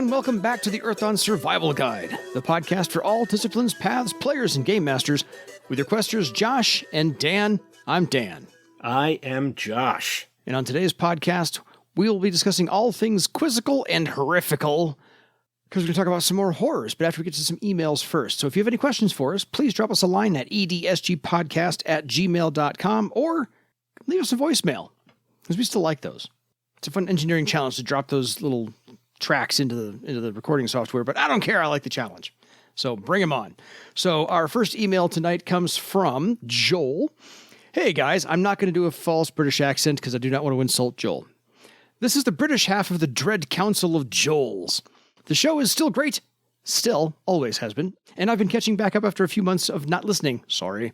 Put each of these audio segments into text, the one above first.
and welcome back to the Earthon Survival Guide, the podcast for all disciplines, paths, players, and game masters. With your questers Josh and Dan, I'm Dan. I am Josh. And on today's podcast, we will be discussing all things quizzical and horrifical, because we're going to talk about some more horrors, but after we get to some emails first. So if you have any questions for us, please drop us a line at edsgpodcast@gmail.com or leave us a voicemail, because we still like those. It's a fun engineering challenge to drop those little tracks into the recording software, but I don't care. I like the challenge. So bring them on. So our first email tonight comes from Joel. Hey guys, I'm not going to do a false British accent because I do not want to insult Joel. This is the British half of the Dread Council of Joels. The show is still great. Still, always has been. And I've been catching back up after a few months of not listening. Sorry.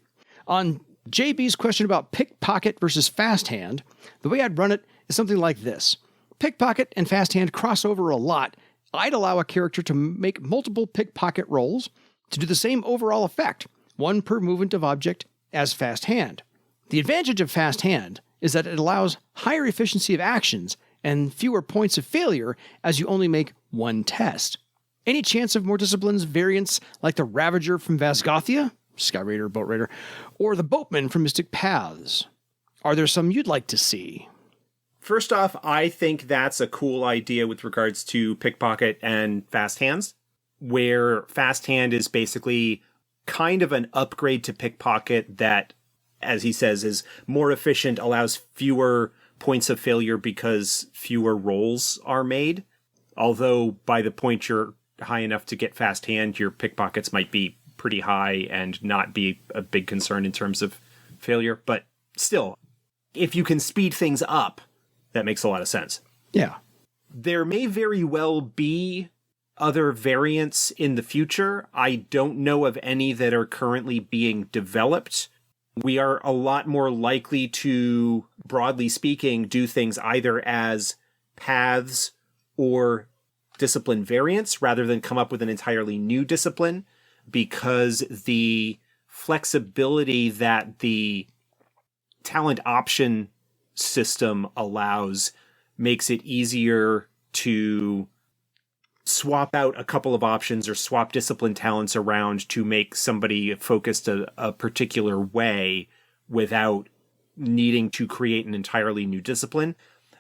On JB's question about pickpocket versus fast hand, the way I'd run it is something like this. Pickpocket and fast hand cross over a lot. I'd allow a character to make multiple pickpocket rolls to do the same overall effect, one per movement of object, as fast hand. The advantage of fast hand is that it allows higher efficiency of actions and fewer points of failure as you only make one test. Any chance of more disciplines variants like the Ravager from Vasgothia, Sky Raider, Boat Raider, or the Boatman from Mystic Paths? Are there some you'd like to see? First off, I think that's a cool idea with regards to pickpocket and fast hands, where fast hand is basically kind of an upgrade to pickpocket that, as he says, is more efficient, allows fewer points of failure because fewer rolls are made. Although by the point you're high enough to get fast hand, your pickpockets might be pretty high and not be a big concern in terms of failure. But still, if you can speed things up, that makes a lot of sense. Yeah. There may very well be other variants in the future. I don't know of any that are currently being developed. We are a lot more likely to, broadly speaking, do things either as paths or discipline variants rather than come up with an entirely new discipline, because the flexibility that the talent option system allows makes it easier to swap out a couple of options or swap discipline talents around to make somebody focused a particular way without needing to create an entirely new discipline.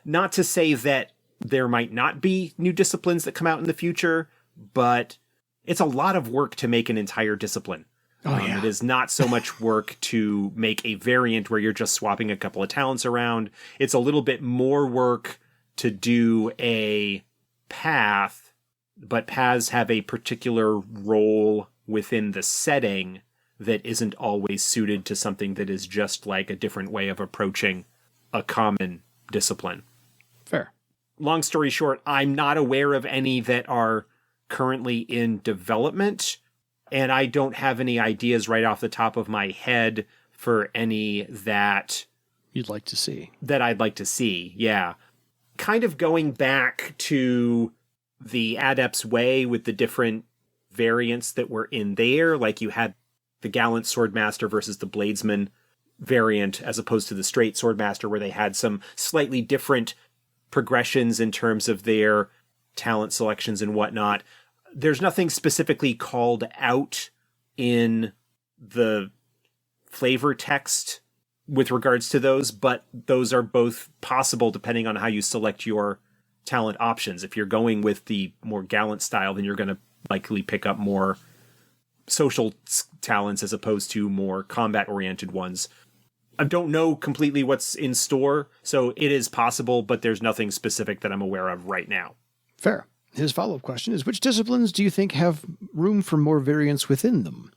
Not to say that there might not be new disciplines that come out in the future, but it's a lot of work to make an entire discipline. It is not so much work to make a variant where you're just swapping a couple of talents around. It's a little bit more work to do a path, but paths have a particular role within the setting that isn't always suited to something that is just like a different way of approaching a common discipline. Fair. Long story short, I'm not aware of any that are currently in development. And I don't have any ideas right off the top of my head for any that you'd like to see. That I'd like to see, yeah. Kind of going back to the Adept's Way with the different variants that were in there, like you had the Gallant Swordmaster versus the Bladesman variant, as opposed to the straight Swordmaster, where they had some slightly different progressions in terms of their talent selections and whatnot. There's nothing specifically called out in the flavor text with regards to those, but those are both possible depending on how you select your talent options. If you're going with the more gallant style, then you're going to likely pick up more social talents as opposed to more combat-oriented ones. I don't know completely what's in store, so it is possible, but there's nothing specific that I'm aware of right now. Fair. His follow-up question is, which disciplines do you think have room for more variants within them?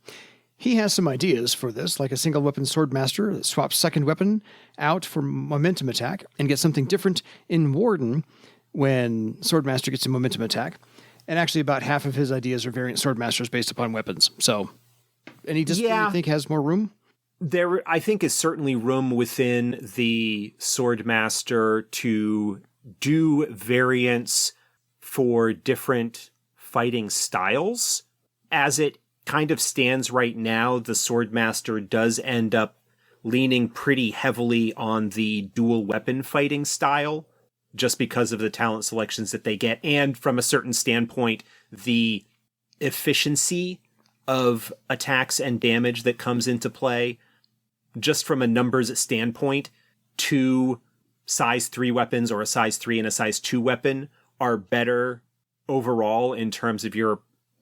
He has some ideas for this, like a single-weapon Swordmaster that swaps second weapon out for momentum attack and gets something different in Warden when Swordmaster gets a momentum attack. And actually about half of his ideas are variant Swordmasters based upon weapons. So, any discipline you think has more room? There, I think, is certainly room within the Swordmaster to do variants for different fighting styles. As it kind of stands right now, the Swordmaster does end up leaning pretty heavily on the dual weapon fighting style just because of the talent selections that they get. And from a certain standpoint, the efficiency of attacks and damage that comes into play, just from a numbers standpoint, 2 size 3 weapons or a size 3 and a size 2 weapon are better overall in terms of your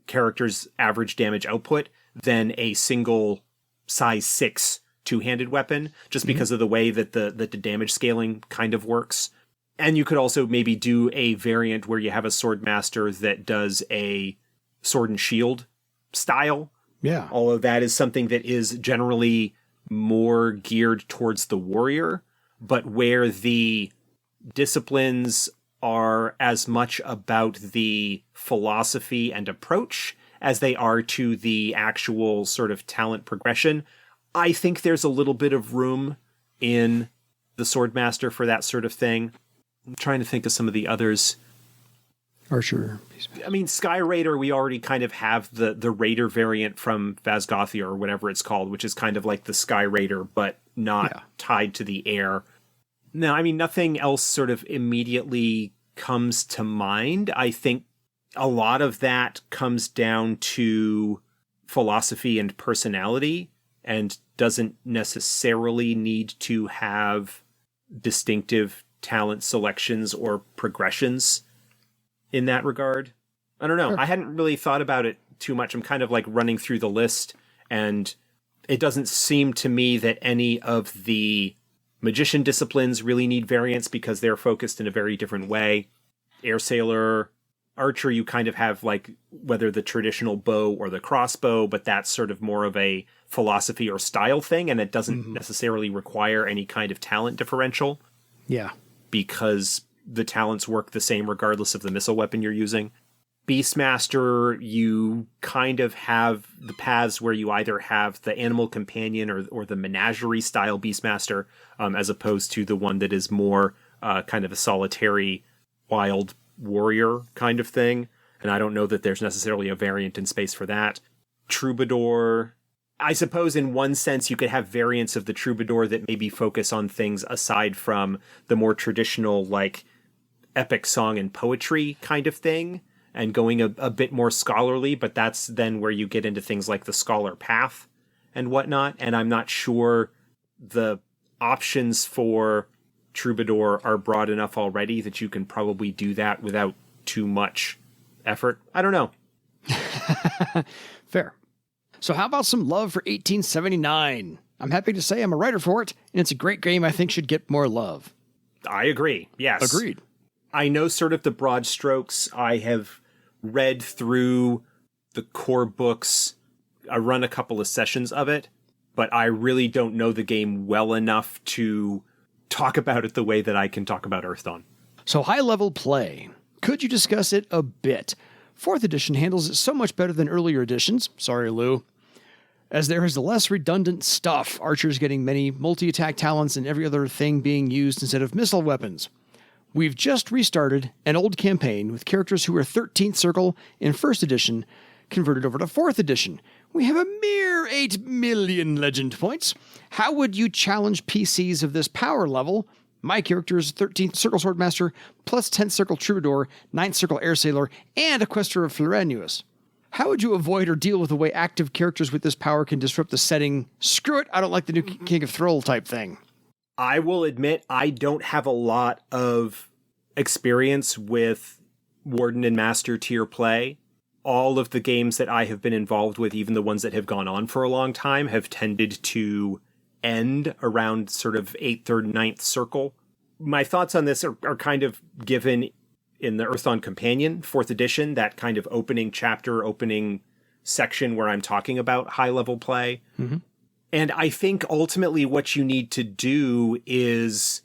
character's average damage output than a single size 6 two-handed weapon, just because of the way that the damage scaling kind of works. And you could also maybe do a variant where you have a swordmaster that does a sword and shield style. Yeah. Although that is something that is generally more geared towards the warrior, but where the disciplines are as much about the philosophy and approach as they are to the actual sort of talent progression. I think there's a little bit of room in the Swordmaster for that sort of thing. I'm trying to think of some of the others. Archer. I mean, Sky Raider, we already kind of have the Raider variant from Vazgothia or whatever it's called, which is kind of like the Sky Raider, but not tied to the air. No, I mean, nothing else sort of immediately comes to mind. I think a lot of that comes down to philosophy and personality and doesn't necessarily need to have distinctive talent selections or progressions in that regard. I don't know. Sure. I hadn't really thought about it too much. I'm kind of like running through the list, and it doesn't seem to me that any of the magician disciplines really need variants because they're focused in a very different way. Air Sailor, Archer, you kind of have like whether the traditional bow or the crossbow, but that's sort of more of a philosophy or style thing, and it doesn't necessarily require any kind of talent differential. Yeah. Because the talents work the same regardless of the missile weapon you're using. Beastmaster, you kind of have the paths where you either have the animal companion or the menagerie style Beastmaster, as opposed to the one that is more kind of a solitary wild warrior kind of thing. And I don't know that there's necessarily a variant in space for that. Troubadour, I suppose in one sense you could have variants of the Troubadour that maybe focus on things aside from the more traditional like epic song and poetry kind of thing, and going a bit more scholarly, but that's then where you get into things like the scholar path and whatnot, and I'm not sure the options for Troubadour are broad enough already that you can probably do that without too much effort. I don't know. Fair. So how about some love for 1879? I'm happy to say I'm a writer for it, and it's a great game I think should get more love. I agree. Yes. Agreed. I know sort of the broad strokes. I have read through the core books. I run a couple of sessions of it, but I really don't know the game well enough to talk about it the way that I can talk about Earthdawn. So high-level play. Could you discuss it a bit? 4th edition handles it so much better than earlier editions. Sorry, Lou. As there is less redundant stuff, archers getting many multi-attack talents and every other thing being used instead of missile weapons. We've just restarted an old campaign with characters who were 13th Circle in 1st edition, converted over to 4th edition. We have a mere 8 million legend points. How would you challenge PCs of this power level? My character is 13th Circle Swordmaster, plus 10th Circle Troubadour, 9th Circle Air Sailor, and a Quester of Floranuous. How would you avoid or deal with the way active characters with this power can disrupt the setting? Screw it, I don't like the new King of Thrall type thing. I will admit I don't have a lot of experience with Warden and Master tier play. All of the games that I have been involved with, even the ones that have gone on for a long time, have tended to end around sort of 8th or 9th Circle. My thoughts on this are kind of given in the Earthdawn Companion, 4th edition, that kind of opening chapter, opening section where I'm talking about high-level play. Mm-hmm. And I think ultimately what you need to do is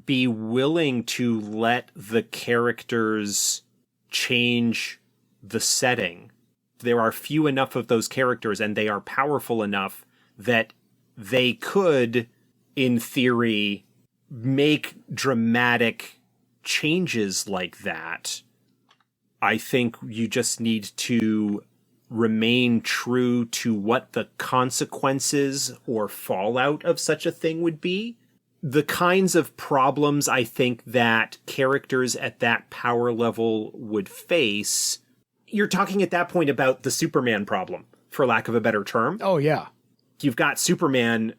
be willing to let the characters change the setting. There are few enough of those characters, and they are powerful enough that they could, in theory, make dramatic changes like that. I think you just need to remain true to what the consequences or fallout of such a thing would be. the kinds of problems I think that characters at that power level would face. You're talking at that point about the Superman problem, for lack of a better term. Oh, yeah. You've got Superman,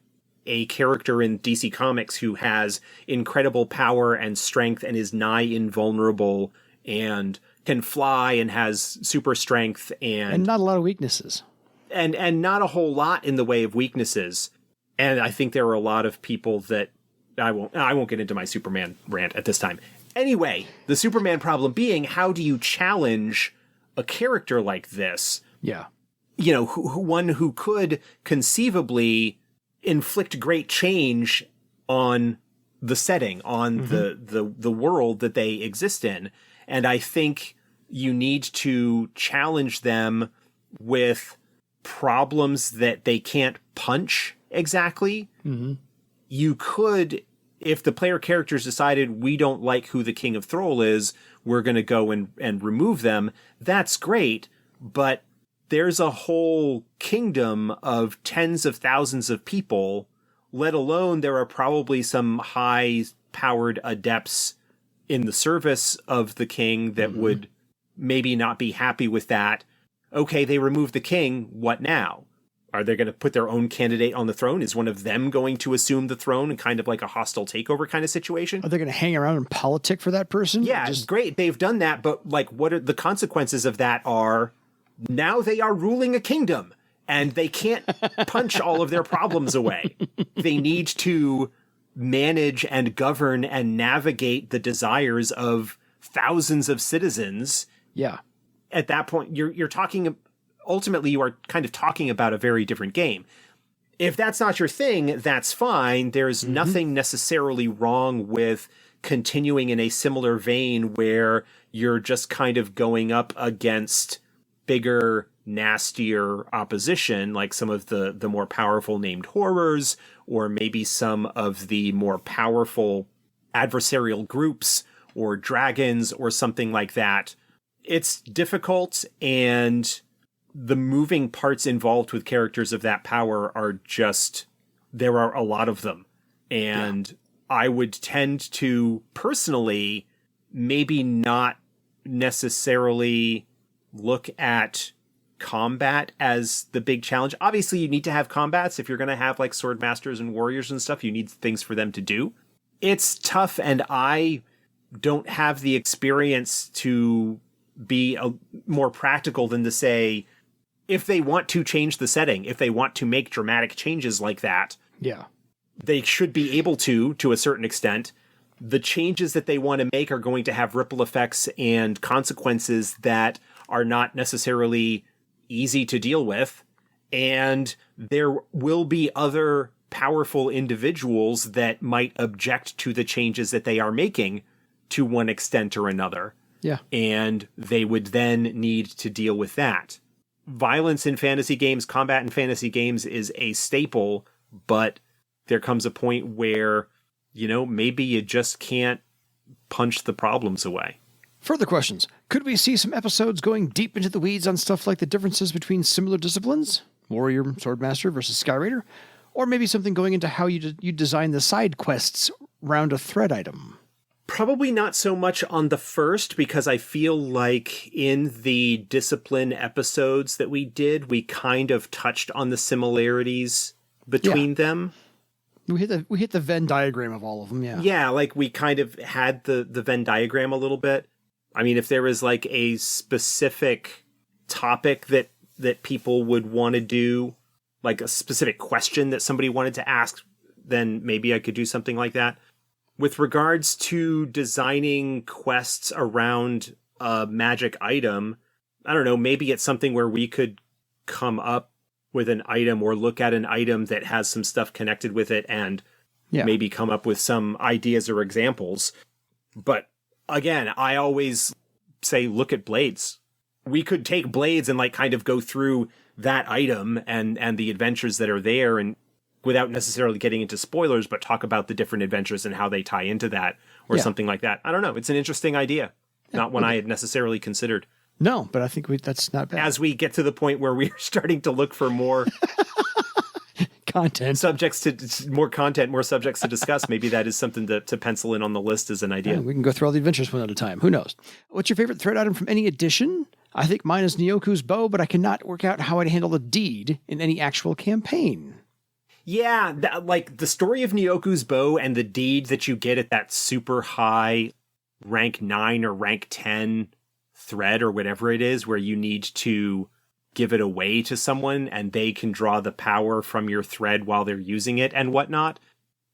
a character in DC Comics who has incredible power and strength and is nigh invulnerable and can fly and has super strength And not a lot of weaknesses. and not a whole lot in the way of weaknesses. And I think there are a lot of people that I won't get into my Superman rant at this time. Anyway, the Superman problem being, how do you challenge a character like this? Yeah. You know, one who could conceivably inflict great change on the setting, on the world that they exist in. And I think you need to challenge them with problems that they can't punch exactly. You could, if the player characters decided we don't like who the King of Thrall is, we're going to go and remove them. That's great, but there's a whole kingdom of tens of thousands of people, let alone there are probably some high-powered adepts in the service of the king that would maybe not be happy with that. Okay, they removed the king, what now? Are they going to put their own candidate on the throne? Is one of them going to assume the throne in kind of like a hostile takeover kind of situation? Are they going to hang around and politic for that person? Yeah, great. They've done that, but like, what are the consequences of that are now they are ruling a kingdom and they can't punch all of their problems away. They need to manage and govern and navigate the desires of thousands of citizens. Yeah. At that point, you're talking, ultimately, you are kind of talking about a very different game. If that's not your thing, that's fine. There's nothing necessarily wrong with continuing in a similar vein where you're just kind of going up against bigger, nastier opposition, like some of the more powerful named horrors, or maybe some of the more powerful adversarial groups or dragons or something like that. It's difficult, and the moving parts involved with characters of that power are just, there are a lot of them. And I would tend to personally maybe not necessarily look at combat as the big challenge. Obviously, you need to have combats. If you're going to have like sword masters and warriors and stuff, you need things for them to do. It's tough, and I don't have the experience to be more practical than to say, if they want to change the setting, if they want to make dramatic changes like that, they should be able to a certain extent. The changes that they want to make are going to have ripple effects and consequences that are not necessarily easy to deal with. And there will be other powerful individuals that might object to the changes that they are making to one extent or another. Yeah. And they would then need to deal with that. Violence in fantasy games, combat in fantasy games is a staple, but there comes a point where, you know, maybe you just can't punch the problems away. Further questions. Could we see some episodes going deep into the weeds on stuff like the differences between similar disciplines? Warrior, Swordmaster versus Skyraider? Or maybe something going into how you design the side quests around a thread item? Probably not so much on the first, because I feel like in the discipline episodes that we did, we kind of touched on the similarities between them. We hit the Venn diagram of all of them, yeah. Yeah, like we kind of had the Venn diagram a little bit. I mean, if there was like a specific topic that people would want to do, like a specific question that somebody wanted to ask, then maybe I could do something like that. With regards to designing quests around a magic item, I don't know, maybe it's something where we could come up with an item or look at an item that has some stuff connected with it and maybe come up with some ideas or examples. But again, I always say, look at blades. We could take blades and like kind of go through that item and the adventures that are there, and without necessarily getting into spoilers, but talk about the different adventures and how they tie into that or something like that. I don't know. It's an interesting idea. Not one I had necessarily considered. No, but I think that's not bad. As we get to the point where we're starting to look for more content. subjects to more content, more subjects to discuss. Maybe that is something to pencil in on the list as an idea. Yeah, we can go through all the adventures one at a time. Who knows? What's your favorite thread item from any edition? I think mine is Nioku's bow, but I cannot work out how I'd handle the deed in any actual campaign. Yeah, like the story of Nioku's bow and the deed that you get at that super high rank 9 or rank 10 thread or whatever it is, where you need to give it away to someone and they can draw the power from your thread while they're using it and whatnot.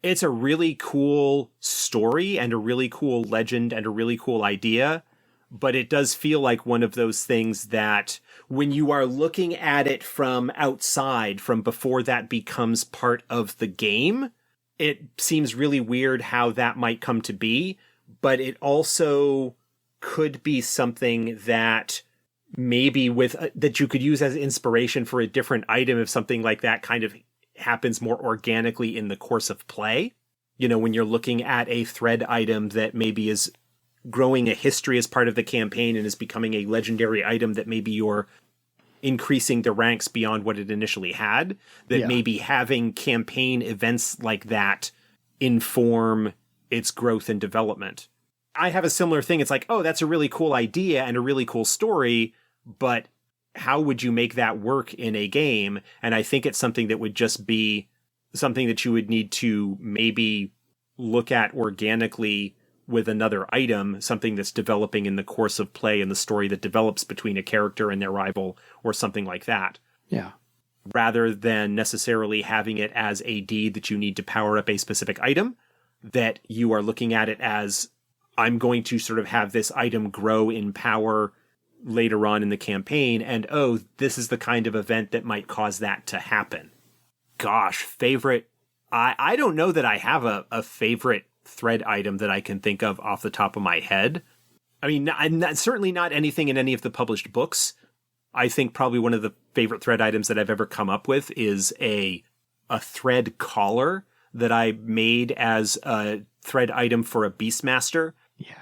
It's a really cool story and a really cool legend and a really cool idea. But it does feel like one of those things that when you are looking at it from outside, from before that becomes part of the game, it seems really weird how that might come to be. But it also could be something that maybe that you could use as inspiration for a different item if something like that kind of happens more organically in the course of play. You know, when you're looking at a thread item that maybe is growing a history as part of the campaign and is becoming a legendary item that maybe you're increasing the ranks beyond what it initially had, that maybe having campaign events like that inform its growth and development. I have a similar thing. It's like, oh, that's a really cool idea and a really cool story, but how would you make that work in a game? And I think it's something that would just be something that you would need to maybe look at organically with another item, something that's developing in the course of play and the story that develops between a character and their rival or something like that. Yeah. Rather than necessarily having it as a deed that you need to power up a specific item, that you are looking at it as, I'm going to sort of have this item grow in power later on in the campaign, and oh, this is the kind of event that might cause that to happen. Gosh, favorite. I don't know that I have a favorite thread item that I can think of off the top of my head. I mean, certainly not anything in any of the published books. I think probably one of the favorite thread items that I've ever come up with is a thread collar that I made as a thread item for a Beastmaster. Yeah.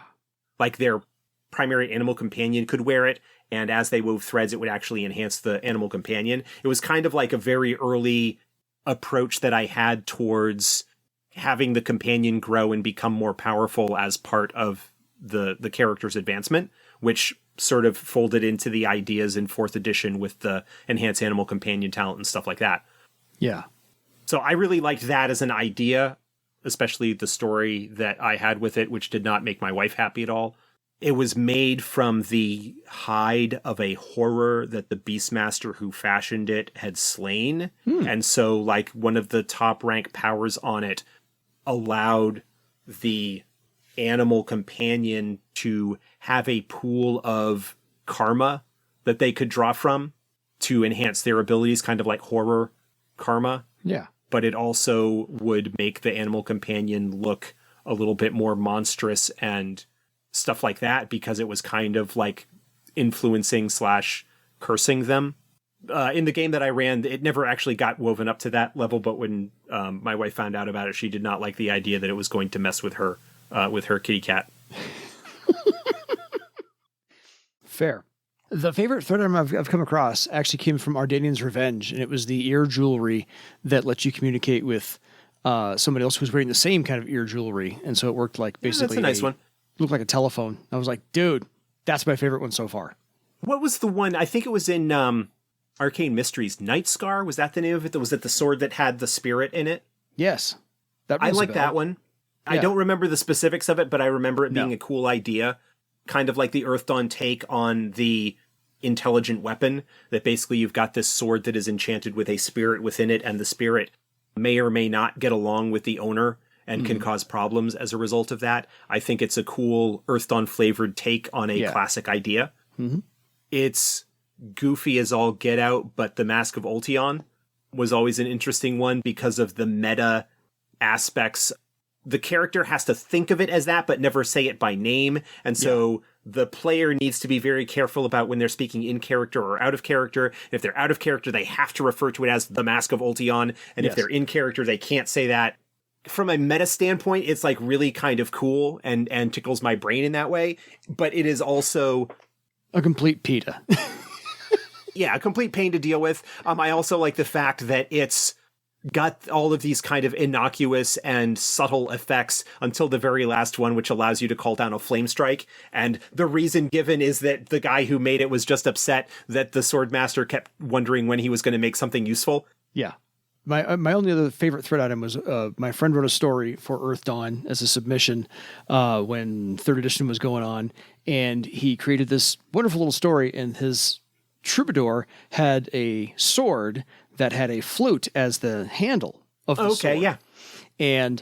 Like their primary animal companion could wear it, and as they wove threads, it would actually enhance the animal companion. It was kind of like a very early approach that I had towards having the companion grow and become more powerful as part of the character's advancement, which sort of folded into the ideas in 4th edition with the enhanced animal companion talent and stuff like that. Yeah. So I really liked that as an idea, especially the story that I had with it, which did not make my wife happy at all. It was made from the hide of a horror that the Beastmaster who fashioned it had slain. And so, like, one of the top rank powers on it allowed the animal companion to have a pool of karma that they could draw from to enhance their abilities, kind of like horror karma. Yeah. But it also would make the animal companion look a little bit more monstrous and stuff like that, because it was kind of like influencing / cursing them. In the game that I ran, it never actually got woven up to that level, but when my wife found out about it, she did not like the idea that it was going to mess with her kitty cat. Fair. The favorite thread item I've come across actually came from Ardanian's Revenge, and it was the ear jewelry that lets you communicate with somebody else who's wearing the same kind of ear jewelry, and so it worked like basically that's a nice one. Looked like a telephone. I was like, dude, that's my favorite one so far. What was the one? I think it was in Arcane Mysteries. Night Scar? Was that the name of it? Was it the sword that had the spirit in it? Yes. I like that one. Yeah. I don't remember the specifics of it, but I remember it being a cool idea. Kind of like the Earth Dawn take on the intelligent weapon, that basically you've got this sword that is enchanted with a spirit within it, and the spirit may or may not get along with the owner and can cause problems as a result of that. I think it's a cool Earth Dawn flavored take on a classic idea. Mm-hmm. It's goofy as all get out, but the Mask of Ultion was always an interesting one because of the meta aspects. The character has to think of it as that, but never say it by name. And so the player needs to be very careful about when they're speaking in character or out of character. If they're out of character, they have to refer to it as the Mask of Ultion. And if they're in character, they can't say that. From a meta standpoint, it's like really kind of cool and tickles my brain in that way. But it is also a complete PETA. a complete pain to deal with. I also like the fact that it's got all of these kind of innocuous and subtle effects until the very last one, which allows you to call down a flame strike. And the reason given is that the guy who made it was just upset that the Swordmaster kept wondering when he was going to make something useful. Yeah. My only other favorite thread item was my friend wrote a story for Earth Dawn as a submission when 3rd edition was going on, and he created this wonderful little story, and his troubadour had a sword that had a flute as the handle of the sword. Yeah. And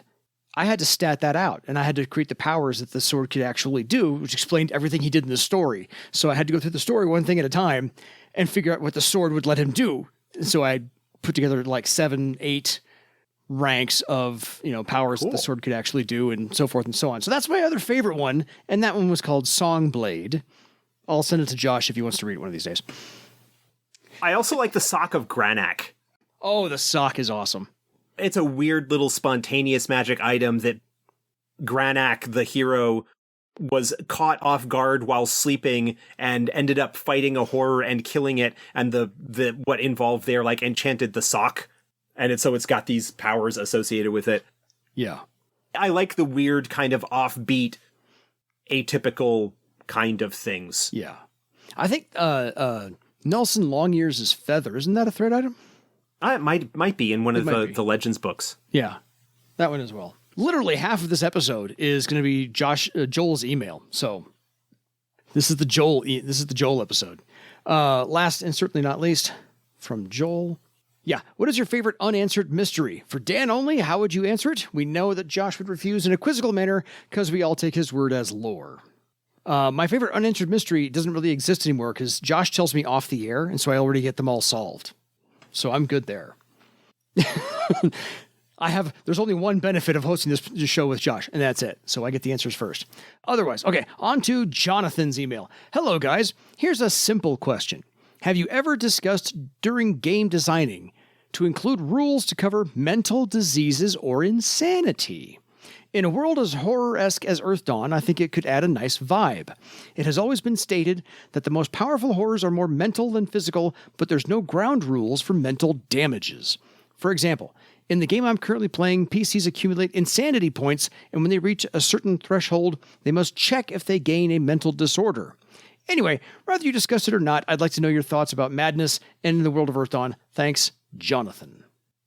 I had to stat that out, and I had to create the powers that the sword could actually do, which explained everything he did in the story. So I had to go through the story one thing at a time and figure out what the sword would let him do. So I put together like 7, 8 ranks of, powers that the sword could actually do, and so forth and so on. So that's my other favorite one, and that one was called Songblade. I'll send it to Josh if he wants to read it one of these days. I also like the Sock of Granak. Oh, the sock is awesome. It's a weird little spontaneous magic item that Granak, the hero, was caught off guard while sleeping and ended up fighting a horror and killing it. And the what involved there, like, enchanted the sock. And so it's got these powers associated with it. Yeah. I like the weird kind of offbeat, atypical kind of things. Yeah. I think Nelson Longears' feather, isn't that a thread item? It might be in one of the Legends books. Yeah, that one as well. Literally half of this episode is going to be Joel's email. So this is the Joel episode. Last and certainly not least, from Joel. Yeah, what is your favorite unanswered mystery? For Dan only, how would you answer it? We know that Josh would refuse in a quizzical manner because we all take his word as lore. My favorite unanswered mystery doesn't really exist anymore because Josh tells me off the air, and so I already get them all solved. So I'm good there. There's only one benefit of hosting this show with Josh, and that's it. So I get the answers first. Otherwise, okay, on to Jonathan's email. Hello, guys. Here's a simple question. Have you ever discussed during game designing to include rules to cover mental diseases or insanity? In a world as horror-esque as Earth Dawn, I think it could add a nice vibe. It has always been stated that the most powerful horrors are more mental than physical, but there's no ground rules for mental damages. For example, in the game I'm currently playing, PCs accumulate insanity points, and when they reach a certain threshold, they must check if they gain a mental disorder. Anyway, whether you discuss it or not, I'd like to know your thoughts about madness and in the world of Earth Dawn. Thanks, Jonathan.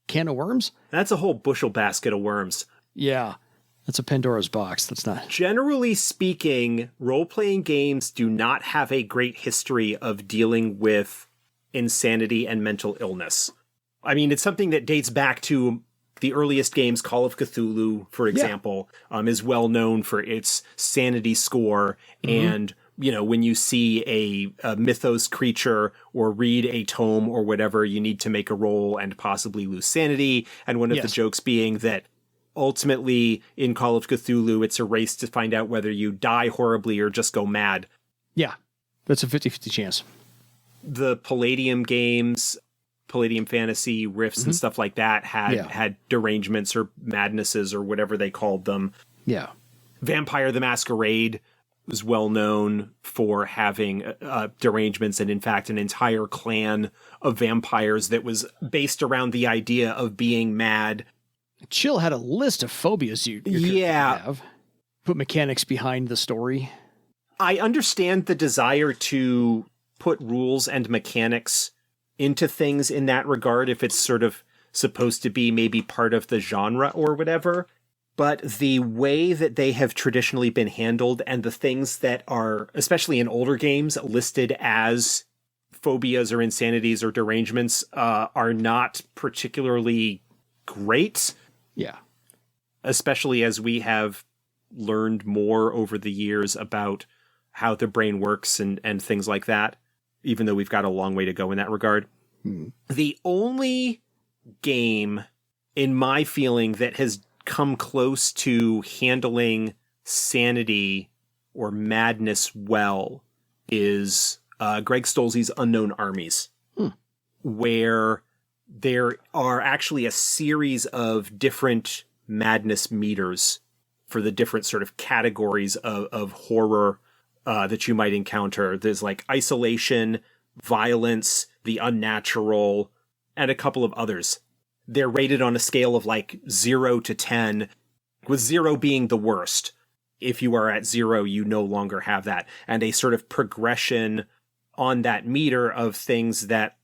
Can of worms? That's a whole bushel basket of worms. Yeah. That's a Pandora's box. That's not. Generally speaking, role-playing games do not have a great history of dealing with insanity and mental illness. I mean, it's something that dates back to the earliest games. Call of Cthulhu, for example, is well known for its sanity score. Mm-hmm. And, when you see a mythos creature or read a tome or whatever, you need to make a roll and possibly lose sanity. And one of the jokes being that ultimately, in Call of Cthulhu, it's a race to find out whether you die horribly or just go mad. Yeah, that's a 50-50 chance. The Palladium games, Palladium Fantasy, Rifts, and stuff like that had derangements or madnesses or whatever they called them. Yeah. Vampire the Masquerade was well known for having derangements, and in fact, an entire clan of vampires that was based around the idea of being mad. Chill had a list of phobias you could have. Put mechanics behind the story. I understand the desire to put rules and mechanics into things in that regard if it's sort of supposed to be maybe part of the genre or whatever. But the way that they have traditionally been handled and the things that are, especially in older games, listed as phobias or insanities or derangements are not particularly great. Yeah. Especially as we have learned more over the years about how the brain works and things like that, even though we've got a long way to go in that regard. The only game, in my feeling, that has come close to handling sanity or madness well is Greg Stolze's Unknown Armies, where there are actually a series of different madness meters for the different sort of categories of horror that you might encounter. There's like isolation, violence, the unnatural, and a couple of others. they're rated on a scale of like 0 to 10, with 0 being the worst. If you are at 0, you no longer have that. And a sort of progression on that meter of things that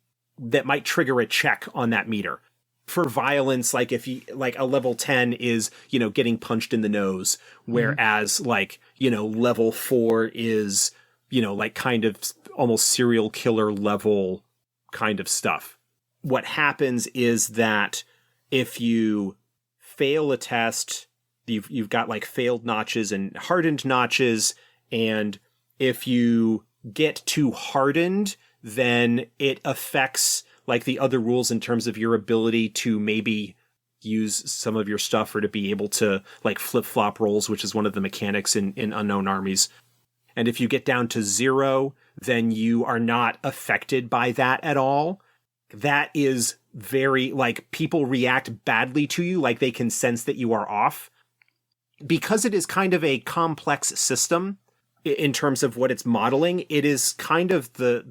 might trigger a check on that meter. For violence, like if you, like a level 10 is, getting punched in the nose, whereas like, level 4 is, like kind of almost serial killer level kind of stuff. What happens is that if you fail a test, you've got like failed notches and hardened notches, and if you get too hardened, then it affects like the other rules in terms of your ability to maybe use some of your stuff or to be able to like flip-flop rolls, which is one of the mechanics in Unknown Armies. And if you get down to 0, then you are not affected by that at all. That is very, like, people react badly to you, like they can sense that you are off. Because it is kind of a complex system in terms of what it's modeling, it is kind of the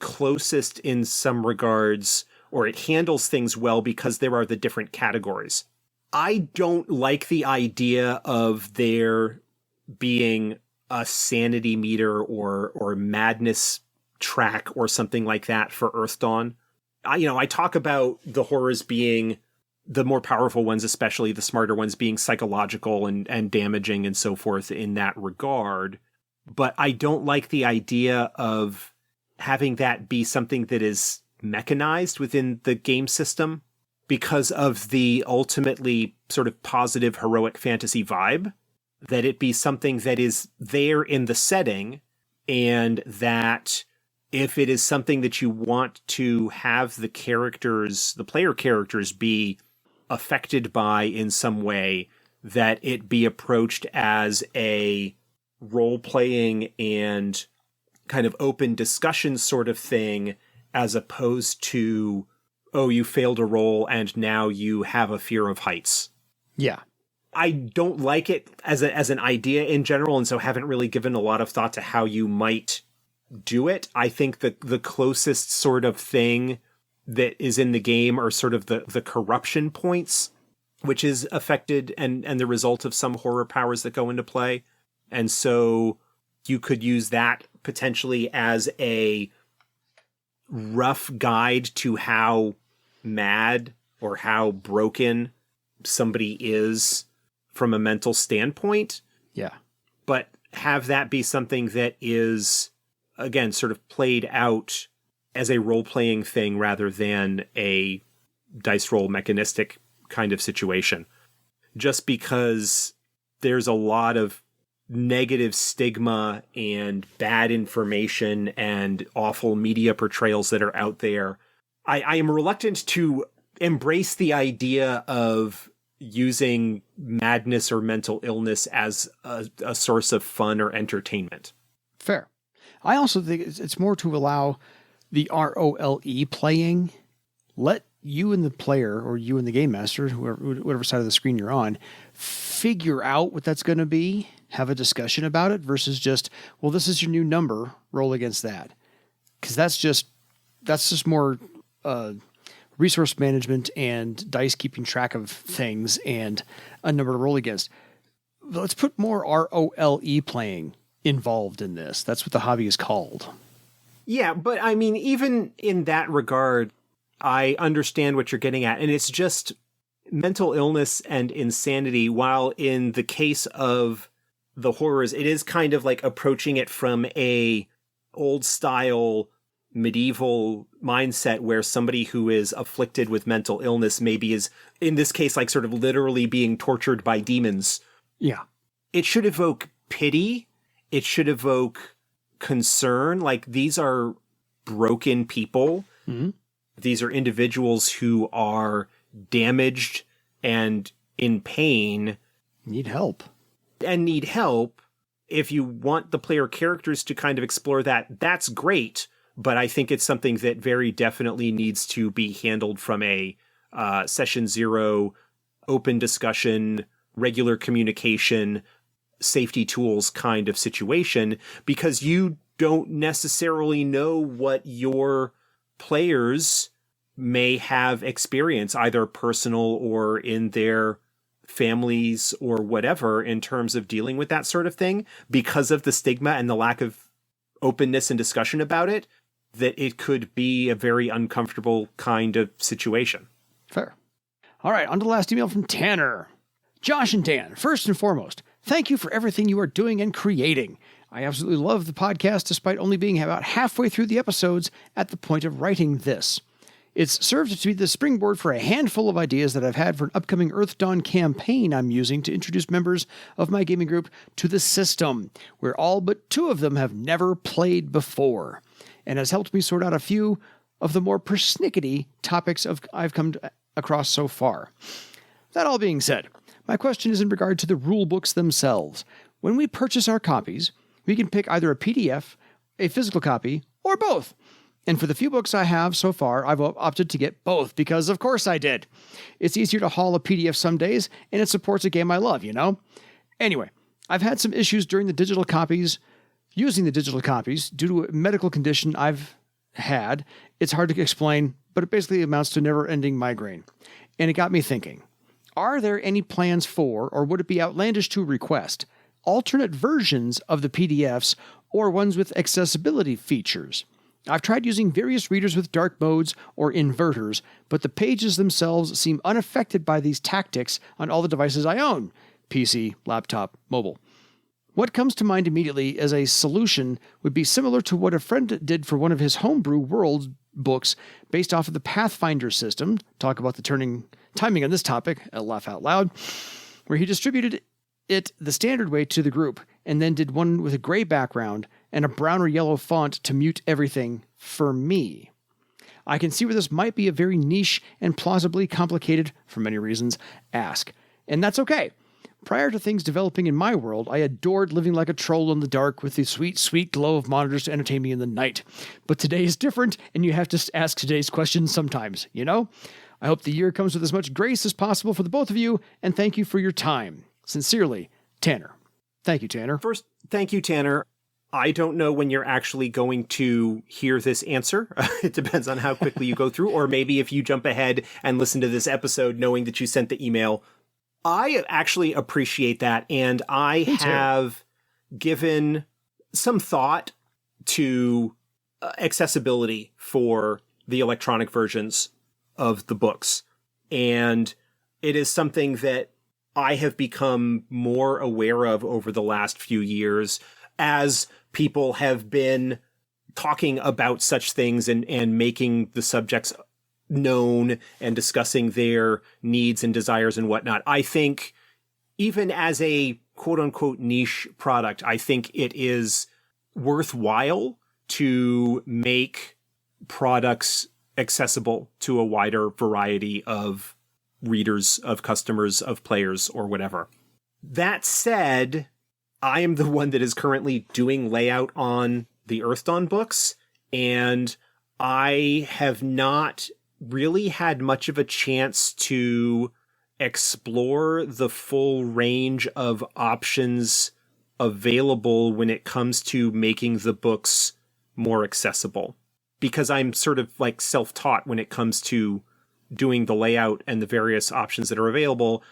closest in some regards, or it handles things well because there are the different categories. I don't like the idea of there being a sanity meter or madness track or something like that for Earth Dawn. I talk about the horrors being the more powerful ones, especially the smarter ones, being psychological and damaging and so forth in that regard. But I don't like the idea of having that be something that is mechanized within the game system because of the ultimately sort of positive heroic fantasy vibe, that it be something that is there in the setting, and that if it is something that you want to have the player characters be affected by in some way, that it be approached as a role-playing and kind of open discussion sort of thing, as opposed to, oh, you failed a roll and now you have a fear of heights. Yeah. I don't like it as an idea in general, and so haven't really given a lot of thought to how you might do it. I think that the closest sort of thing that is in the game are sort of the corruption points, which is affected and the result of some horror powers that go into play. And so you could use that potentially as a rough guide to how mad or how broken somebody is from a mental standpoint. Yeah. But have that be something that is, again, sort of played out as a role-playing thing rather than a dice roll mechanistic kind of situation. Just because there's a lot of negative stigma and bad information and awful media portrayals that are out there, I am reluctant to embrace the idea of using madness or mental illness as a source of fun or entertainment. Fair. I also think it's more to allow the ROLE playing. Let you and the player, or you and the game master, whatever side of the screen you're on, figure out what that's going to be, have a discussion about it, versus just, well, this is your new number, roll against that. Because that's just more resource management and dice keeping track of things and a number to roll against. Let's put more ROLE playing involved in this. That's what the hobby is called. Yeah, but I mean, even in that regard, I understand what you're getting at. And it's just mental illness and insanity, while in the case of the horrors, it is kind of like approaching it from a old style medieval mindset where somebody who is afflicted with mental illness maybe is, in this case, like sort of literally being tortured by demons. Yeah. It should evoke pity. It should evoke concern. Like, these are broken people. Mm-hmm. These are individuals who are damaged and in pain. Need help. And need help. If you want the player characters to kind of explore that, that's great. But I think it's something that very definitely needs to be handled from a session 0, open discussion, regular communication, safety tools kind of situation, because you don't necessarily know what your players may have experience, either personal or in their families or whatever, in terms of dealing with that sort of thing, because of the stigma and the lack of openness and discussion about it, that it could be a very uncomfortable kind of situation. Fair. All right, on to the last email from Tanner. Josh and Dan, first and foremost, thank you for everything you are doing and creating. I absolutely love the podcast despite only being about halfway through the episodes at the point of writing this. It's served to be the springboard for a handful of ideas that I've had for an upcoming Earth Dawn campaign I'm using to introduce members of my gaming group to the system, where all but 2 of them have never played before, and has helped me sort out a few of the more persnickety topics I've come across so far. That all being said, my question is in regard to the rule books themselves. When we purchase our copies, we can pick either a PDF, a physical copy, or both. And for the few books I have so far, I've opted to get both because, of course, I did. It's easier to haul a PDF some days, and it supports a game I love, you know? Anyway, I've had some issues using the digital copies due to a medical condition I've had. It's hard to explain, but it basically amounts to a never-ending migraine. And it got me thinking, are there any plans for, or would it be outlandish to request, alternate versions of the PDFs or ones with accessibility features? I've tried using various readers with dark modes or inverters, but the pages themselves seem unaffected by these tactics on all the devices I own: PC, laptop, mobile. What comes to mind immediately as a solution would be similar to what a friend did for one of his homebrew world books based off of the Pathfinder system. Talk about the timing on this topic, I'll laugh out loud, where he distributed it the standard way to the group, and then did one with a gray background and a brown or yellow font to mute everything for me. I can see where this might be a very niche and plausibly complicated, for many reasons, ask. And that's okay. Prior to things developing in my world, I adored living like a troll in the dark with the sweet, sweet glow of monitors to entertain me in the night. But today is different, and you have to ask today's questions sometimes, you know? I hope the year comes with as much grace as possible for the both of you, and thank you for your time. Sincerely, Tanner. Thank you, Tanner. First, thank you, Tanner. I don't know when you're actually going to hear this answer. It depends on how quickly you go through, or maybe if you jump ahead and listen to this episode knowing that you sent the email. I actually appreciate that, and I have given some thought to accessibility for the electronic versions of the books. And it is something that I have become more aware of over the last few years as people have been talking about such things and making the subjects known and discussing their needs and desires and whatnot. I think even as a quote unquote niche product, I think it is worthwhile to make products accessible to a wider variety of readers, of customers, of players, or whatever. That said, I am the one that is currently doing layout on the Earth Dawn books, and I have not really had much of a chance to explore the full range of options available when it comes to making the books more accessible, because I'm sort of like self-taught when it comes to doing the layout and the various options that are available.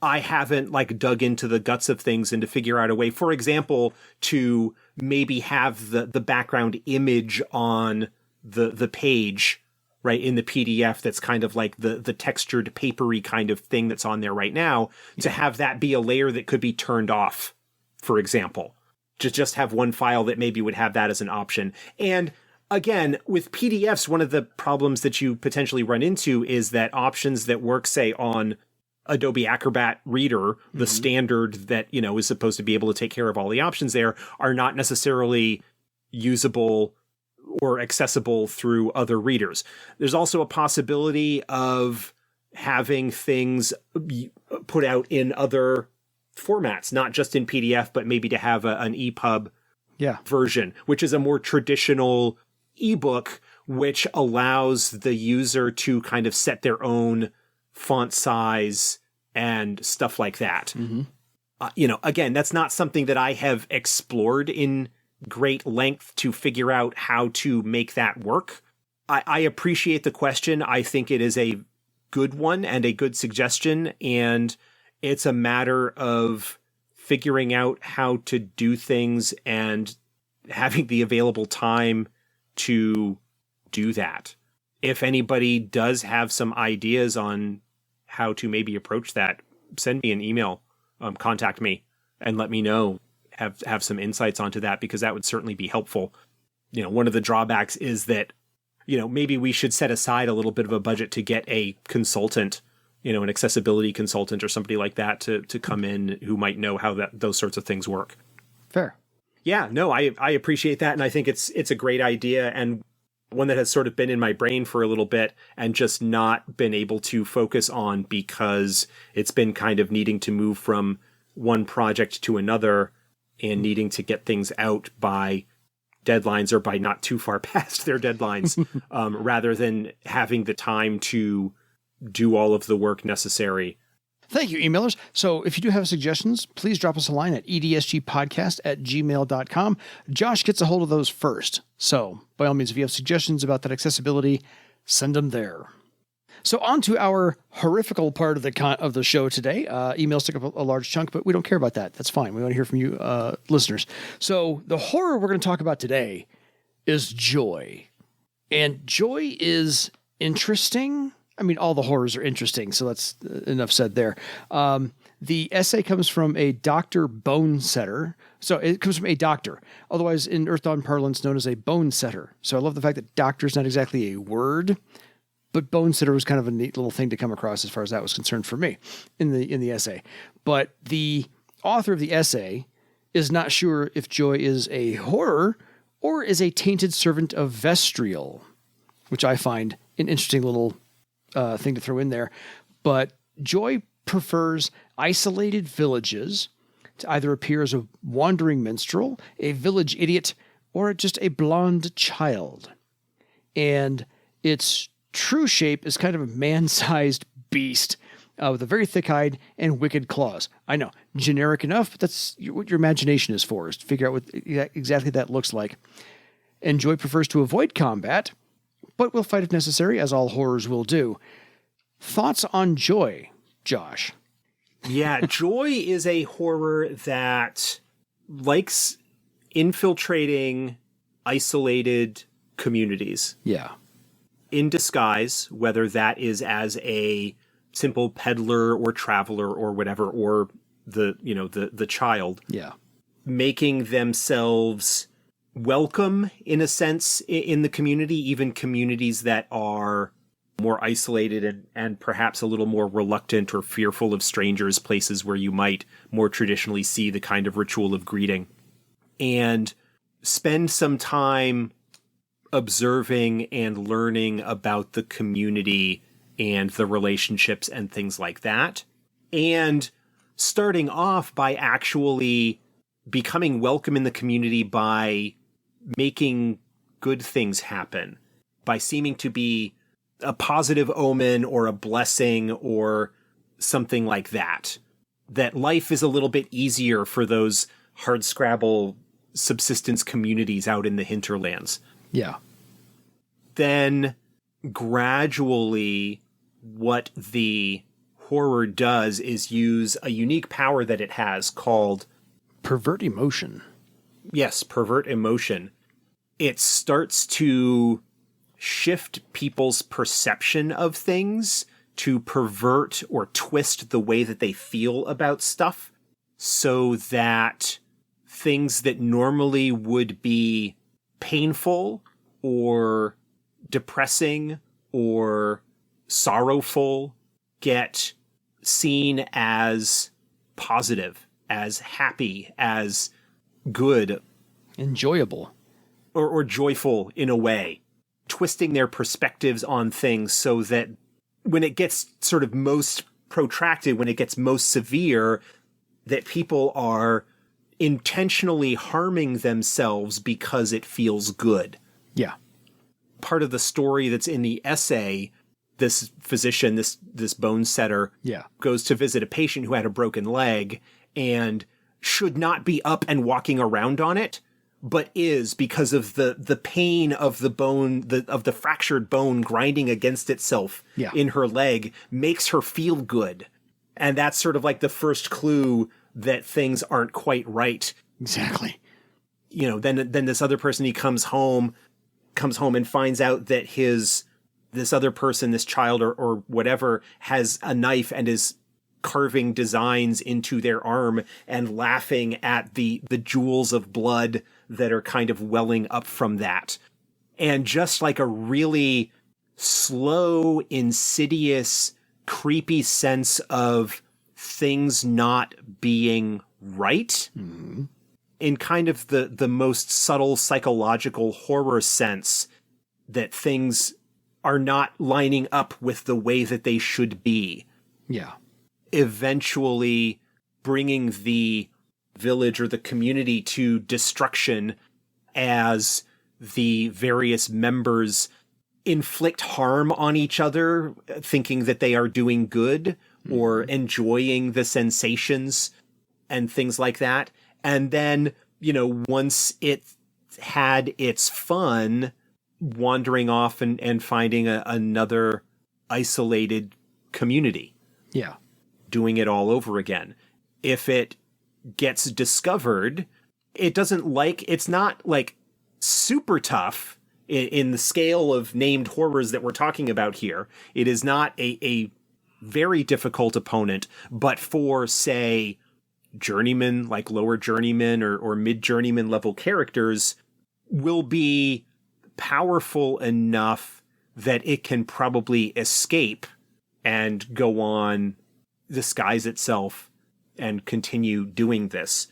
I haven't like dug into the guts of things and to figure out a way, for example, to maybe have the background image on the page, right, in the PDF that's kind of like the textured papery kind of thing that's on there right now, to have that be a layer that could be turned off, for example. To just have one file that maybe would have that as an option. And again, with PDFs, one of the problems that you potentially run into is that options that work, say, on Adobe Acrobat Reader, the standard that, you know, is supposed to be able to take care of all the options there, are not necessarily usable or accessible through other readers. There's also a possibility of having things put out in other formats, not just in PDF, but maybe to have an EPUB version, which is a more traditional ebook, which allows the user to kind of set their own font size and stuff like that. You know, again, that's not something that I have explored in great length to figure out how to make that work. I appreciate the question. I think it is a good one and a good suggestion. And it's a matter of figuring out how to do things and having the available time to do that. If anybody does have some ideas on how to maybe approach that, send me an email, contact me and let me know, have some insights onto that, because that would certainly be helpful. You know, one of the drawbacks is that, you know, maybe we should set aside a little bit of a budget to get a consultant, you know, an accessibility consultant or somebody like that to come in who might know how those sorts of things work. Fair. Yeah, no, I appreciate that. And I think it's a great idea, and one that has sort of been in my brain for a little bit and just not been able to focus on because it's been kind of needing to move from one project to another and needing to get things out by deadlines or by not too far past their deadlines, rather than having the time to do all of the work necessary. Thank you, emailers. So if you do have suggestions, please drop us a line at edsgpodcast@gmail.com. Josh gets a hold of those first. So by all means, if you have suggestions about that accessibility, send them there. So on to our horrifical part of the show today. Emails took up a large chunk, but we don't care about that. That's fine. We want to hear from you, listeners. So the horror we're going to talk about today is Joie. And Joie is interesting. I mean, all the horrors are interesting, so that's enough said there. The essay comes from a Dr. Bone Setter. So it comes from a doctor, otherwise in Earthdawn parlance known as a bone setter. So I love the fact that doctor is not exactly a word, but bone setter was kind of a neat little thing to come across as far as that was concerned for me in the essay. But the author of the essay is not sure if Joie is a horror or is a tainted servant of Vestrial, which I find an interesting little thing to throw in there. But Joie prefers isolated villages to either appear as a wandering minstrel, a village idiot, or just a blonde child. And its true shape is kind of a man-sized beast with a very thick hide and wicked claws. I know, generic enough, but that's what your imagination is for, is to figure out what exactly that looks like. And Joie prefers to avoid combat, but will fight if necessary, as all horrors will do. Thoughts on Joie, Josh? Yeah, Joie is a horror that likes infiltrating isolated communities. Yeah. In disguise, whether that is as a simple peddler or traveler or whatever, or the child. Yeah. Making themselves welcome, in a sense, in the community, even communities that are more isolated and perhaps a little more reluctant or fearful of strangers, places where you might more traditionally see the kind of ritual of greeting. And spend some time observing and learning about the community and the relationships and things like that. And starting off by actually becoming welcome in the community by making good things happen, by seeming to be a positive omen or a blessing or something like that. That life is a little bit easier for those hardscrabble subsistence communities out in the hinterlands. Yeah. Then gradually what the horror does is use a unique power that it has called Pervert Emotion. Yes, Pervert Emotion. It starts to shift people's perception of things, to pervert or twist the way that they feel about stuff, so that things that normally would be painful or depressing or sorrowful get seen as positive, as happy, as good. Enjoyable. Or joyful in a way. Twisting their perspectives on things so that when it gets sort of most protracted, when it gets most severe, that people are intentionally harming themselves because it feels good. Yeah. Part of the story that's in the essay, this physician, this bone setter, goes to visit a patient who had a broken leg and should not be up and walking around on it, but is because of the pain of the bone, of the fractured bone grinding against itself in her leg makes her feel good. And that's sort of like the first clue that things aren't quite right. Exactly. You know, then this other person, he comes home and finds out that this other person, this child or whatever, has a knife and is carving designs into their arm and laughing at the jewels of blood that are kind of welling up from that. And just like a really slow, insidious, creepy sense of things not being right in kind of the most subtle psychological horror sense that things are not lining up with the way that they should be. Yeah. Eventually bringing the village or the community to destruction as the various members inflict harm on each other, thinking that they are doing good or enjoying the sensations and things like that. And then, you know, once it had its fun, wandering off and finding another isolated community. Yeah. Doing it all over again. If it gets discovered, it's not like super tough in the scale of named horrors that we're talking about here. It is not a very difficult opponent, but for, say, journeyman, like lower journeyman or mid journeyman level characters, will be powerful enough that it can probably escape and go on, disguise itself, and continue doing this.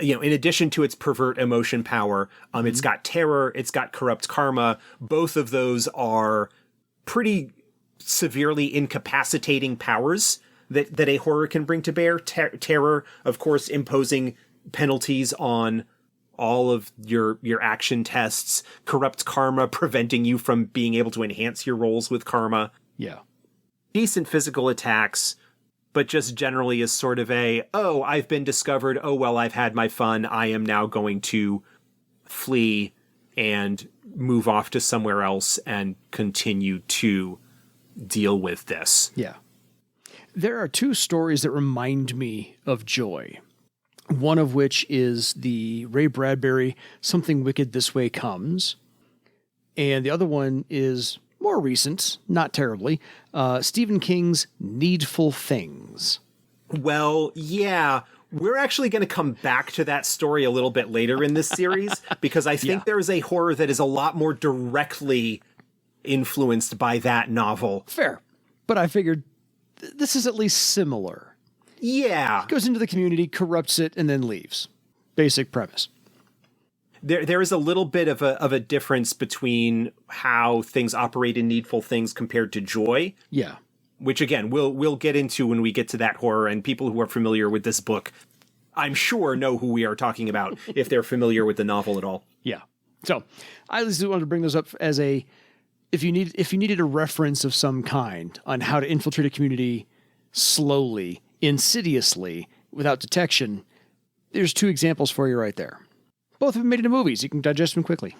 You know, in addition to its pervert emotion power, it's got terror, it's got corrupt karma. Both of those are pretty severely incapacitating powers that a horror can bring to bear. Terror, of course, imposing penalties on all of your action tests. Corrupt karma, preventing you from being able to enhance your rolls with karma. Yeah. Decent physical attacks, but just generally is sort of I've been discovered. Oh, well, I've had my fun. I am now going to flee and move off to somewhere else and continue to deal with this. Yeah. There are two stories that remind me of Joy. One of which is the Ray Bradbury Something Wicked This Way Comes. And the other one is more recent, not terribly, Stephen King's Needful Things. Well, yeah, we're actually going to come back to that story a little bit later in this series, because I think there is a horror that is a lot more directly influenced by that novel. Fair. But I figured this is at least similar. Yeah. Goes into the community, corrupts it, and then leaves. Basic premise. There is a little bit of a difference between how things operate in Needful Things compared to Joy. Yeah. Which, again, we'll get into when we get to that horror, and people who are familiar with this book, I'm sure, know who we are talking about if they're familiar with the novel at all. Yeah. So I just wanted to bring those up as if you needed a reference of some kind on how to infiltrate a community slowly, insidiously, without detection, there's two examples for you right there. Both have been made into movies. You can digest them quickly.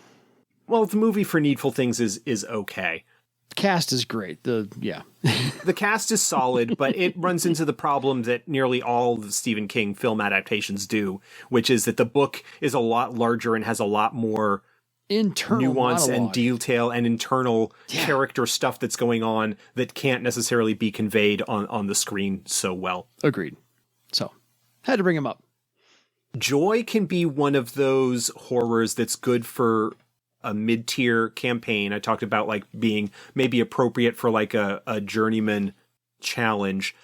Well, the movie for Needful Things is okay. The cast is great. The cast is solid, but it runs into the problem that nearly all the Stephen King film adaptations do, which is that the book is a lot larger and has a lot more internal nuance monologue and detail and internal character stuff that's going on that can't necessarily be conveyed on the screen so well. Agreed. So, had to bring him up. Joy can be one of those horrors that's good for a mid-tier campaign. I talked about like being maybe appropriate for like a journeyman challenge.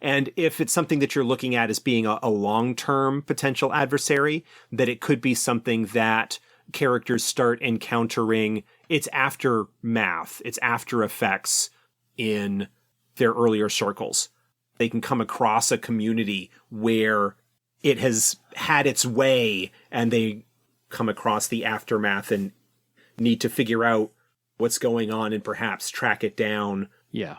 And if it's something that you're looking at as being a long-term potential adversary, that it could be something that characters start encountering its aftermath, its after effects in their earlier circles. They can come across a community where it has had its way and they come across the aftermath and need to figure out what's going on and perhaps track it down. Yeah.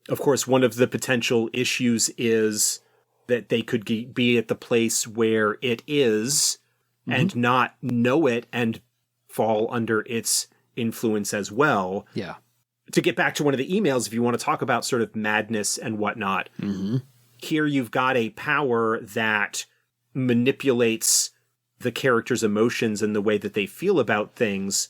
Of course, one of the potential issues is that they could be at the place where it is and not know it and fall under its influence as well. Yeah. To get back to one of the emails, if you want to talk about sort of madness and whatnot, here you've got a power that manipulates the character's emotions and the way that they feel about things,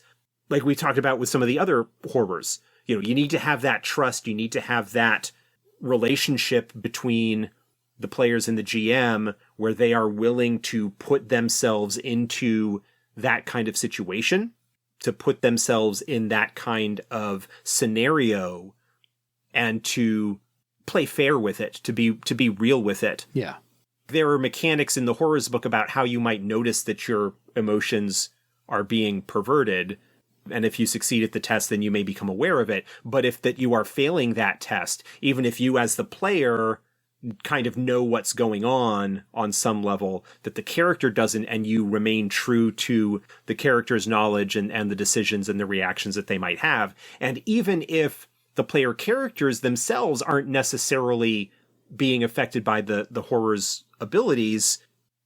like we talked about with some of the other horrors. You need to have that trust. You need to have that relationship between the players and the GM where they are willing to put themselves into that kind of situation, to put themselves in that kind of scenario, and to play fair with it, to be real with it. Yeah. There are mechanics in the horrors book about how you might notice that your emotions are being perverted. And if you succeed at the test, then you may become aware of it. But if that you are failing that test, even if you as the player kind of know what's going on some level, that the character doesn't, and you remain true to the character's knowledge and the decisions and the reactions that they might have. And even if the player characters themselves aren't necessarily being affected by the horror's abilities,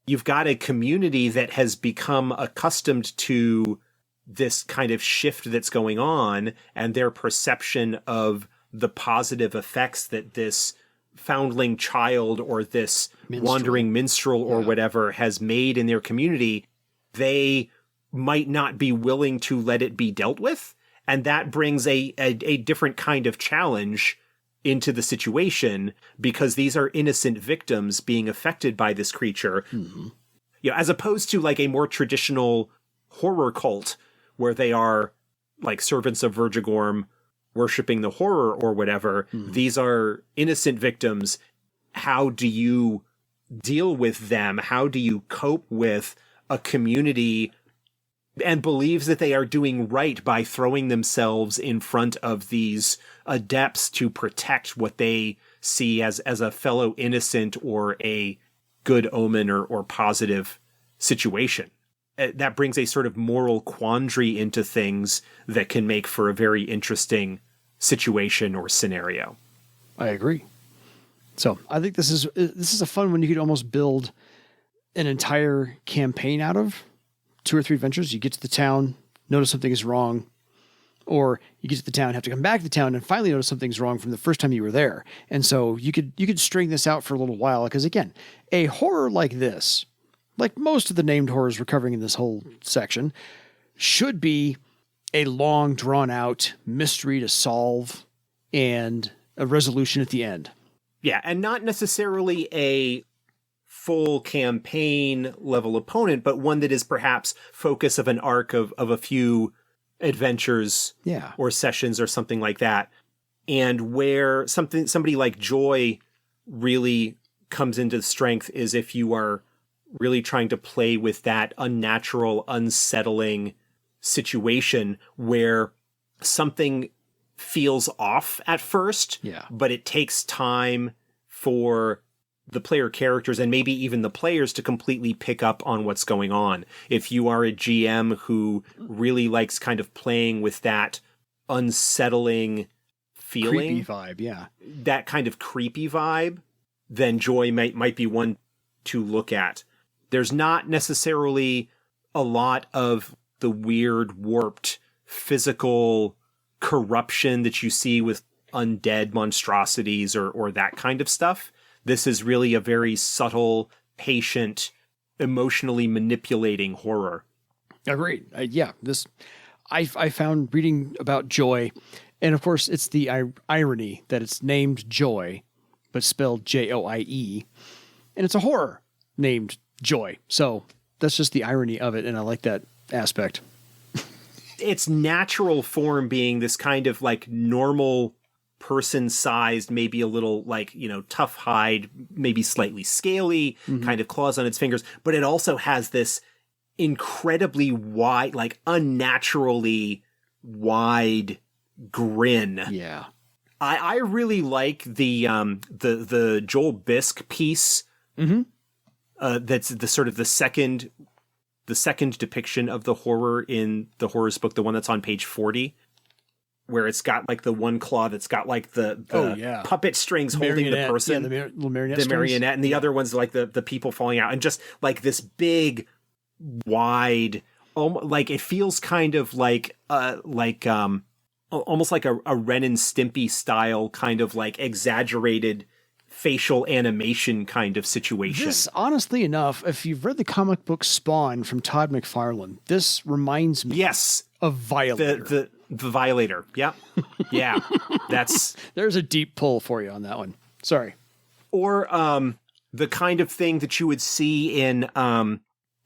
you've got a community that has become accustomed to this kind of shift that's going on, and their perception of the positive effects that this foundling child or this wandering minstrel or whatever has made in their community, they might not be willing to let it be dealt with. And that brings a different kind of challenge into the situation, because these are innocent victims being affected by this creature. As opposed to like a more traditional horror cult where they are like servants of Vergigorm worshipping the horror or whatever. These are innocent victims. How do you deal with them? How do you cope with a community and believes that they are doing right by throwing themselves in front of these adepts to protect what they see as a fellow innocent or a good omen or positive situation? That brings a sort of moral quandary into things that can make for a very interesting situation or scenario. I agree. So I think this is a fun one you could almost build an entire campaign out of. 2 or 3 adventures. You get to the town, notice something is wrong, or you get to the town, have to come back to the town and finally notice something's wrong from the first time you were there. And so you could string this out for a little while, because again, a horror like this, like most of the named horrors we're covering in this whole section, should be a long, drawn-out mystery to solve and a resolution at the end. Yeah, and not necessarily a full campaign level opponent, but one that is perhaps focus of an arc of a few adventures or sessions or something like that. And where somebody like Joie really comes into strength is if you are really trying to play with that unnatural, unsettling situation where something feels off at first, but it takes time for the player characters and maybe even the players to completely pick up on what's going on. If you are a GM who really likes kind of playing with that unsettling feeling, creepy vibe, that kind of creepy vibe, then Joie might be one to look at. There's not necessarily a lot of the weird, warped physical corruption that you see with undead monstrosities or that kind of stuff. This is really a very subtle, patient, emotionally manipulating horror. Agreed. I found reading about Joie, and of course it's the irony that it's named Joy, but spelled Joie, and it's a horror named Joy. So that's just the irony of it, and I like that aspect. Its natural form being this kind of like normal person-sized, maybe a little like, tough hide, maybe slightly scaly, kind of claws on its fingers, but it also has this incredibly wide, like unnaturally wide grin. Yeah. I really like the Joel Bisk piece. That's the sort of the second depiction of the horror in the horrors book, the one that's on page 40. Where it's got like the one claw that's got like the puppet strings holding the person, little marionette, and the other one's like the people falling out, and just like this big wide, like it feels kind of like almost like a Ren and Stimpy style kind of like exaggerated facial animation kind of situation. This, honestly enough, if you've read the comic book Spawn from Todd McFarlane, this reminds me of Violator. The Violator. Yeah. Yeah. There's a deep pull for you on that one. Sorry. Or the kind of thing that you would see in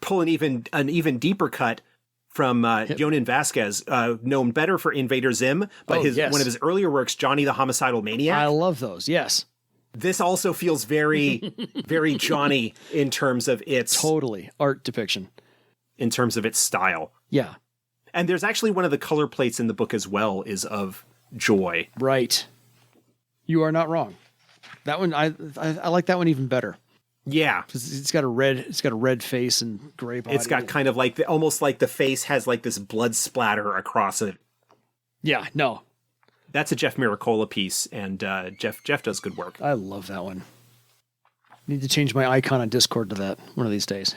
pull an even deeper cut from Jonan Vasquez, known better for Invader Zim, but one of his earlier works, Johnny the Homicidal Maniac. I love those, yes. This also feels very, very Johnny in terms of its... Totally. Art depiction. In terms of its style. Yeah. And there's actually one of the color plates in the book as well is of Joy. Right. You are not wrong. That one, I like that one even better. Yeah. Because it's got a red face and gray body. It's got kind of like, almost like the face has like this blood splatter across it. Yeah, no. That's a Jeff Miracola piece, and Jeff does good work. I love that one. Need to change my icon on Discord to that one of these days.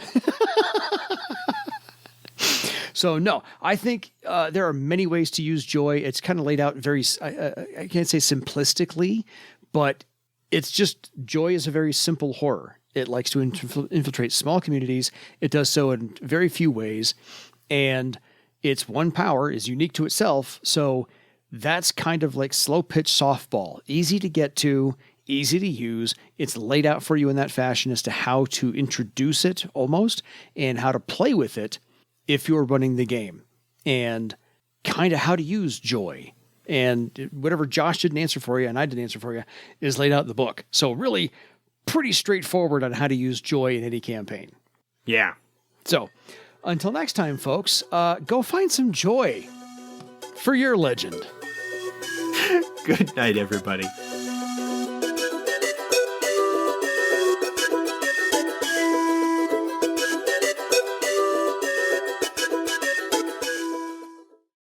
So, no, I think there are many ways to use Joy. It's kind of laid out very, I can't say simplistically, but it's just, Joy is a very simple horror. It likes to infiltrate small communities. It does so in very few ways. And its one power is unique to itself. So that's kind of like slow pitch softball, easy to get to, easy to use. It's laid out for you in that fashion as to how to introduce it almost and how to play with it if you're running the game, and kind of how to use Joy. And whatever Josh didn't answer for you and I didn't answer for you is laid out in the book. So really pretty straightforward on how to use Joy in any campaign. Yeah. So until next time, folks, go find some joy for your legend. Good night, everybody.